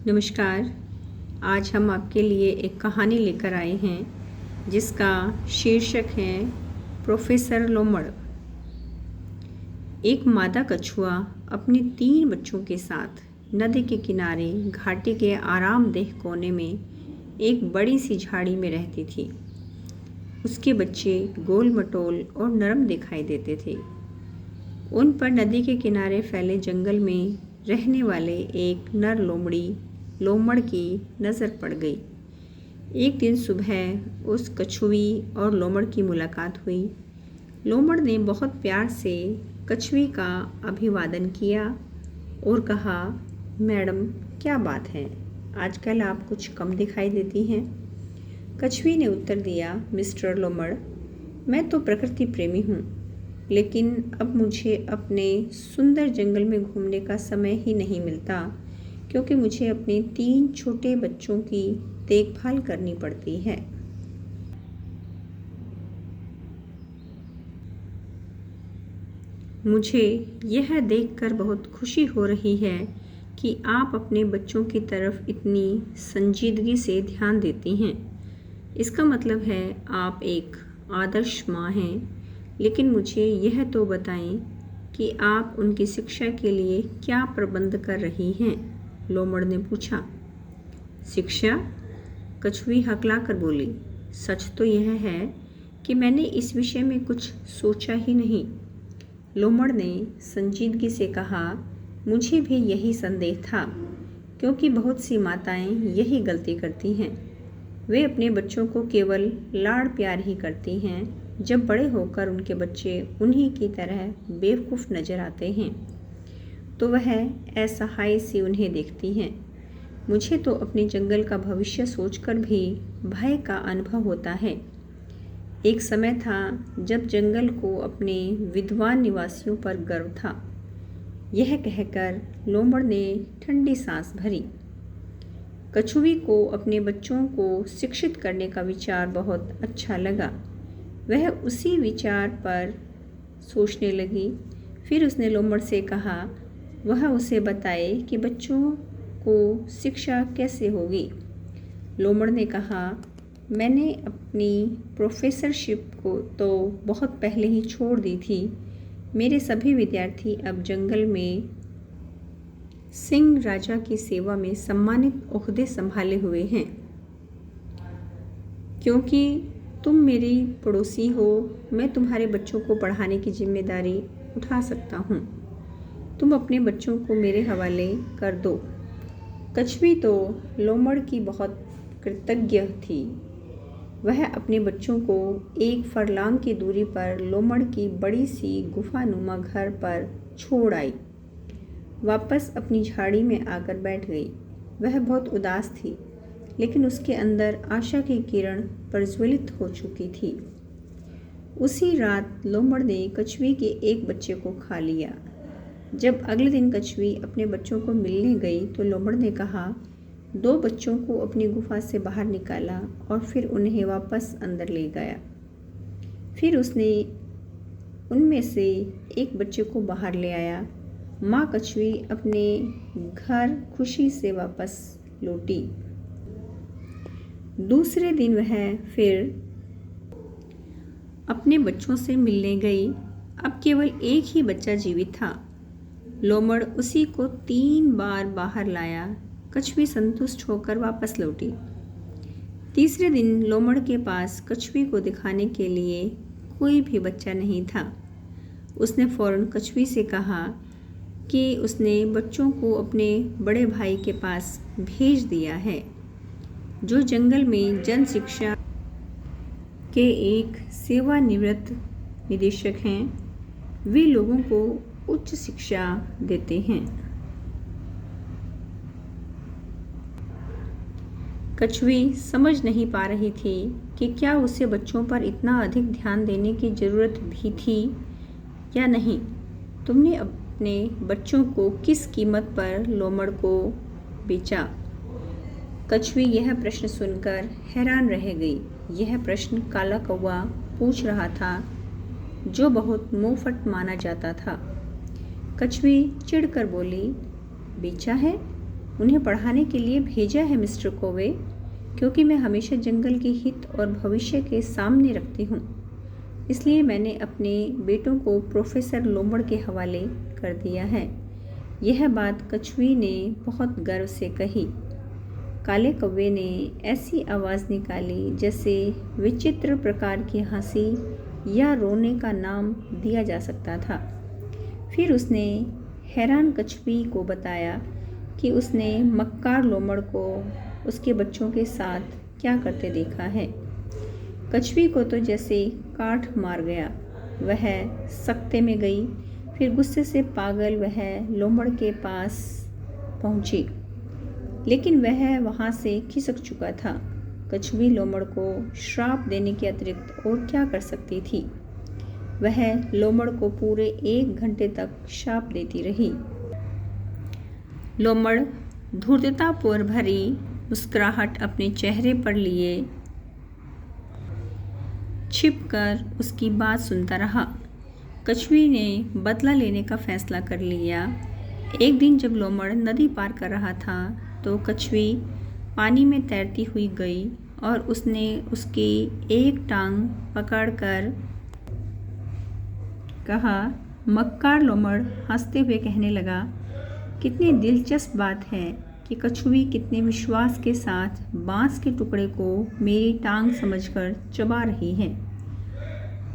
नमस्कार। आज हम आपके लिए एक कहानी लेकर आए हैं जिसका शीर्षक है प्रोफेसर लोमड़। एक मादा कछुआ अपने 3 बच्चों के साथ नदी के किनारे घाटी के आरामदेह कोने में एक बड़ी सी झाड़ी में रहती थी। उसके बच्चे गोल मटोल और नरम दिखाई देते थे। उन पर नदी के किनारे फैले जंगल में रहने वाले एक नर लोमड़ की नज़र पड़ गई। एक दिन सुबह उस कछुई और लोमड़ की मुलाकात हुई। लोमड़ ने बहुत प्यार से कछुई का अभिवादन किया और कहा, मैडम क्या बात है, आजकल आप कुछ कम दिखाई देती हैं। कछुई ने उत्तर दिया, मिस्टर लोमड़, मैं तो प्रकृति प्रेमी हूँ, लेकिन अब मुझे अपने सुंदर जंगल में घूमने का समय ही नहीं मिलता, क्योंकि मुझे अपने 3 छोटे बच्चों की देखभाल करनी पड़ती है। मुझे यह देखकर बहुत खुशी हो रही है कि आप अपने बच्चों की तरफ इतनी संजीदगी से ध्यान देती हैं। इसका मतलब है आप एक आदर्श माँ हैं। लेकिन मुझे यह तो बताएं कि आप उनकी शिक्षा के लिए क्या प्रबंध कर रही हैं? लोमड़ ने पूछा। शिक्षा? कछुई हकला कर बोली, सच तो यह है कि मैंने इस विषय में कुछ सोचा ही नहीं। लोमड़ ने संजीदगी से कहा, मुझे भी यही संदेह था, क्योंकि बहुत सी माताएं यही गलती करती हैं। वे अपने बच्चों को केवल लाड़ प्यार ही करती हैं। जब बड़े होकर उनके बच्चे उन्हीं की तरह बेवकूफ़ नज़र आते हैं तो वह असहाय सी उन्हें देखती हैं। मुझे तो अपने जंगल का भविष्य सोचकर भी भय का अनुभव होता है। एक समय था जब जंगल को अपने विद्वान निवासियों पर गर्व था। यह कहकर लोमड़ ने ठंडी सांस भरी। कछुई को अपने बच्चों को शिक्षित करने का विचार बहुत अच्छा लगा। वह उसी विचार पर सोचने लगी। फिर उसने लोमड़ से कहा, वह उसे बताए कि बच्चों को शिक्षा कैसे होगी। लोमड़ ने कहा, मैंने अपनी प्रोफेसरशिप को तो बहुत पहले ही छोड़ दी थी। मेरे सभी विद्यार्थी अब जंगल में सिंह राजा की सेवा में सम्मानित ओहदे संभाले हुए हैं। क्योंकि तुम मेरी पड़ोसी हो, मैं तुम्हारे बच्चों को पढ़ाने की जिम्मेदारी उठा सकता हूँ। तुम अपने बच्चों को मेरे हवाले कर दो। कछुई तो लोमड़ की बहुत कृतज्ञ थी। वह अपने बच्चों को एक फरलांग की दूरी पर लोमड़ की बड़ी सी गुफानुमा घर पर छोड़ आई। वापस अपनी झाड़ी में आकर बैठ गई। वह बहुत उदास थी, लेकिन उसके अंदर आशा की किरण प्रज्वलित हो चुकी थी। उसी रात लोमड़ ने कछुई के एक बच्चे को खा लिया। जब अगले दिन कछुई अपने बच्चों को मिलने गई तो लोमड़ ने कहा, 2 बच्चों को अपनी गुफा से बाहर निकाला और फिर उन्हें वापस अंदर ले गया। फिर उसने उनमें से एक बच्चे को बाहर ले आया। माँ कछुई अपने घर खुशी से वापस लौटी। दूसरे दिन वह फिर अपने बच्चों से मिलने गई। अब केवल एक ही बच्चा जीवित था। लोमड़ उसी को 3 बार बाहर लाया। कछुई संतुष्ट होकर वापस लौटी। तीसरे दिन लोमड़ के पास कछुई को दिखाने के लिए कोई भी बच्चा नहीं था। उसने फौरन कछुई से कहा कि उसने बच्चों को अपने बड़े भाई के पास भेज दिया है, जो जंगल में जन शिक्षा के एक सेवानिवृत्त निदेशक हैं। वे लोगों को उच्च शिक्षा देते हैं। कछुई समझ नहीं पा रही थी कि क्या उसे बच्चों पर इतना अधिक ध्यान देने की ज़रूरत भी थी या नहीं। तुमने अपने बच्चों को किस कीमत पर लोमड़ को बेचा? कछुई यह प्रश्न सुनकर हैरान रह गई। यह प्रश्न काला कौवा पूछ रहा था, जो बहुत मुंहफट माना जाता था। कछुई चिढ़कर बोली, बेचा है? उन्हें पढ़ाने के लिए भेजा है मिस्टर कोवे, क्योंकि मैं हमेशा जंगल के हित और भविष्य के सामने रखती हूँ। इसलिए मैंने अपने बेटों को प्रोफेसर लोमड़ के हवाले कर दिया है। यह बात कछुई ने बहुत गर्व से कही। काले कौवे ने ऐसी आवाज़ निकाली जैसे विचित्र प्रकार की हंसी या रोने का नाम दिया जा सकता था। फिर उसने हैरान कछुई को बताया कि उसने मक्कार लोमड़ को उसके बच्चों के साथ क्या करते देखा है। कछुई को तो जैसे काठ मार गया। वह सकते में गई। फिर गुस्से से पागल वह लोमड़ के पास पहुंची, लेकिन वह वहां से खिसक चुका था। कछुई लोमड़ को श्राप देने के अतिरिक्त और क्या कर सकती थी। वह लोमड़ को पूरे 1 घंटे तक शाप देती रही। लोमड़ धूर्ततापूर्व भरी मुस्कुराहट अपने चेहरे पर लिए छिपकर उसकी बात सुनता रहा। कछुई ने बदला लेने का फैसला कर लिया। एक दिन जब लोमड़ नदी पार कर रहा था तो कछुई पानी में तैरती हुई गई और उसने उसकी एक टांग पकड़कर कहा। मक्कार लोमड़ हंसते हुए कहने लगा, कितनी दिलचस्प बात है कि कछुई कितने विश्वास के साथ बांस के टुकड़े को मेरी टांग समझकर चबा रही है।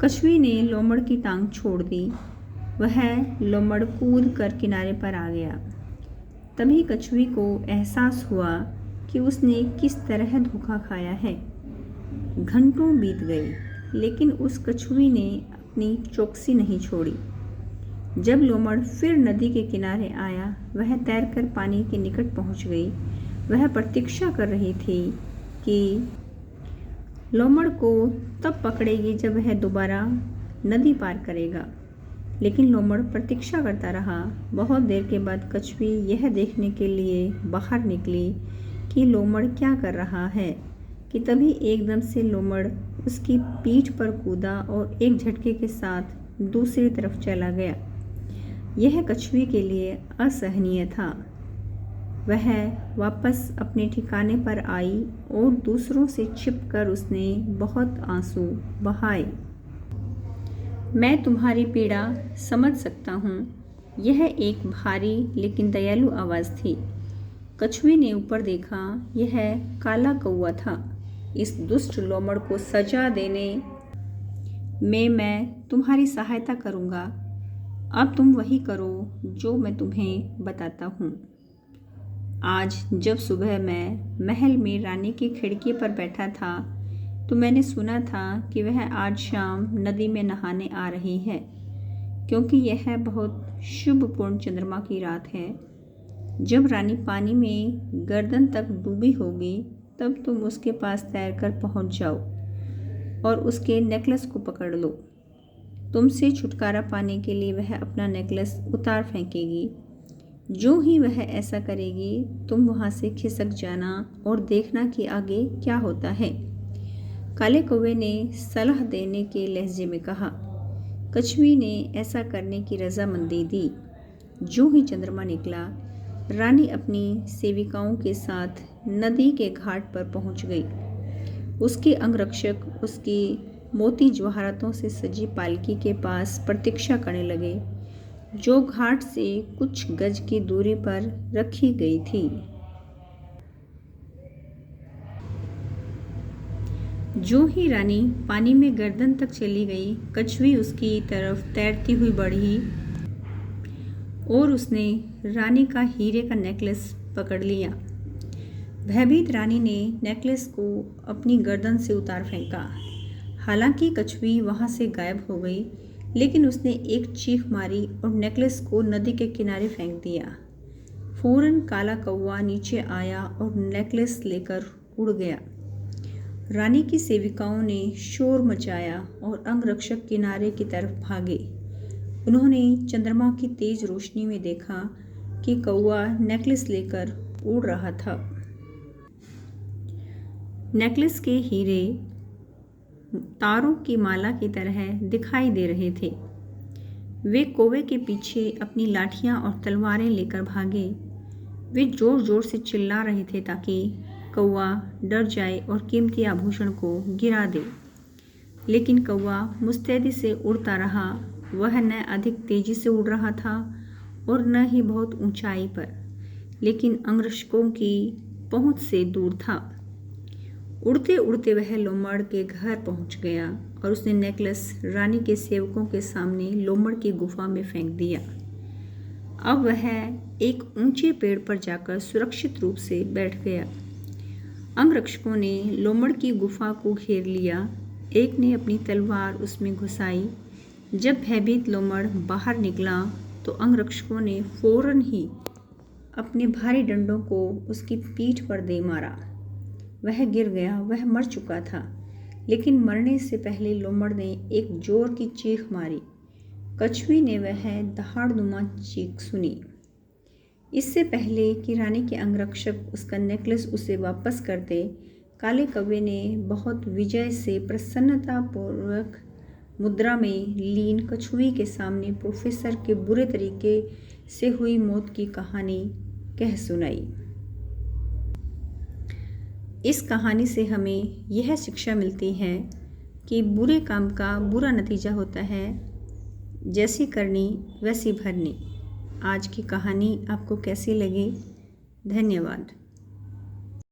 कछुई ने लोमड़ की टांग छोड़ दी। वह लोमड़ कूद कर किनारे पर आ गया। तभी कछुई को एहसास हुआ कि उसने किस तरह धोखा खाया है। घंटों बीत गए, लेकिन उस कछुई ने अपनी चौकसी नहीं छोड़ी। जब लोमड़ फिर नदी के किनारे आया, वह तैरकर पानी के निकट पहुंच गई। वह प्रतीक्षा कर रही थी कि लोमड़ को तब पकड़ेगी जब वह दोबारा नदी पार करेगा, लेकिन लोमड़ प्रतीक्षा करता रहा। बहुत देर के बाद कछुई यह देखने के लिए बाहर निकली कि लोमड़ क्या कर रहा है कि तभी एकदम से लोमड़ उसकी पीठ पर कूदा और एक झटके के साथ दूसरी तरफ चला गया। यह कछुई के लिए असहनीय था। वह वापस अपने ठिकाने पर आई और दूसरों से छिपकर उसने बहुत आंसू बहाए। मैं तुम्हारी पीड़ा समझ सकता हूँ। यह एक भारी लेकिन दयालु आवाज़ थी। कछुई ने ऊपर देखा। यह काला कौवा था। इस दुष्ट लोमड़ को सजा देने में मैं तुम्हारी सहायता करूँगा। अब तुम वही करो जो मैं तुम्हें बताता हूँ। आज जब सुबह मैं महल में रानी की खिड़की पर बैठा था तो मैंने सुना था कि वह आज शाम नदी में नहाने आ रही है, क्योंकि यह बहुत शुभपूर्ण चंद्रमा की रात है। जब रानी पानी में गर्दन तक डूबी होगी तब तुम उसके पास तैरकर पहुंच जाओ और उसके नेकलेस को पकड़ लो। तुमसे छुटकारा पाने के लिए वह अपना नेकलेस उतार फेंकेगी। जो ही वह ऐसा करेगी तुम वहाँ से खिसक जाना और देखना कि आगे क्या होता है। काले कौवे ने सलाह देने के लहजे में कहा। कछुई ने ऐसा करने की रजामंदी दी। जो ही चंद्रमा निकला, रानी अपनी सेविकाओं के साथ नदी के घाट पर पहुंच गई। उसके अंगरक्षक उसकी मोती जवाहरातों से सजी पालकी के पास प्रतीक्षा करने लगे, जो घाट से कुछ गज की दूरी पर रखी गई थी। जो ही रानी पानी में गर्दन तक चली गई, कछुई उसकी तरफ तैरती हुई बढ़ी और उसने रानी का हीरे का नेकलेस पकड़ लिया। भयभीत रानी ने नेकलेस को अपनी गर्दन से उतार फेंका। हालांकि कछुई वहां से गायब हो गई, लेकिन उसने एक चीख मारी और नेकलेस को नदी के किनारे फेंक दिया। फौरन काला कौवा नीचे आया और नेकलेस लेकर उड़ गया। रानी की सेविकाओं ने शोर मचाया और अंगरक्षक किनारे की तरफ भागे। उन्होंने चंद्रमा की तेज रोशनी में देखा कि कौवा नेकलेस लेकर उड़ रहा था। नेकलेस के हीरे तारों की माला की तरह दिखाई दे रहे थे। वे कौवे के पीछे अपनी लाठियां और तलवारें लेकर भागे। वे ज़ोर ज़ोर से चिल्ला रहे थे ताकि कौवा डर जाए और कीमती आभूषण को गिरा दे। लेकिन कौवा मुस्तैदी से उड़ता रहा। वह न अधिक तेज़ी से उड़ रहा था और न ही बहुत ऊंचाई पर, लेकिन अंगरक्षकों की पहुंच से दूर था। उड़ते उड़ते वह लोमड़ के घर पहुंच गया और उसने नेकलेस रानी के सेवकों के सामने लोमड़ की गुफा में फेंक दिया। अब वह एक ऊंचे पेड़ पर जाकर सुरक्षित रूप से बैठ गया। अंगरक्षकों ने लोमड़ की गुफा को घेर लिया। एक ने अपनी तलवार उसमें घुसाई। जब भयभीत लोमड़ बाहर निकला तो अंगरक्षकों ने फौरन ही अपने भारी डंडों को उसकी पीठ पर दे मारा। वह गिर गया। वह मर चुका था, लेकिन मरने से पहले लोमड़ ने एक जोर की चीख मारी। कछुई ने वह दहाड़नुमा चीख सुनी। इससे पहले कि रानी के अंगरक्षक उसका नेकलेस उसे वापस करते, काले कौवे ने बहुत विजय से प्रसन्नतापूर्वक मुद्रा में लीन कछुई के सामने प्रोफेसर के बुरे तरीके से हुई मौत की कहानी कह सुनाई। इस कहानी से हमें यह शिक्षा मिलती है कि बुरे काम का बुरा नतीजा होता है, जैसी करनी वैसी भरनी। आज की कहानी आपको कैसी लगी? धन्यवाद।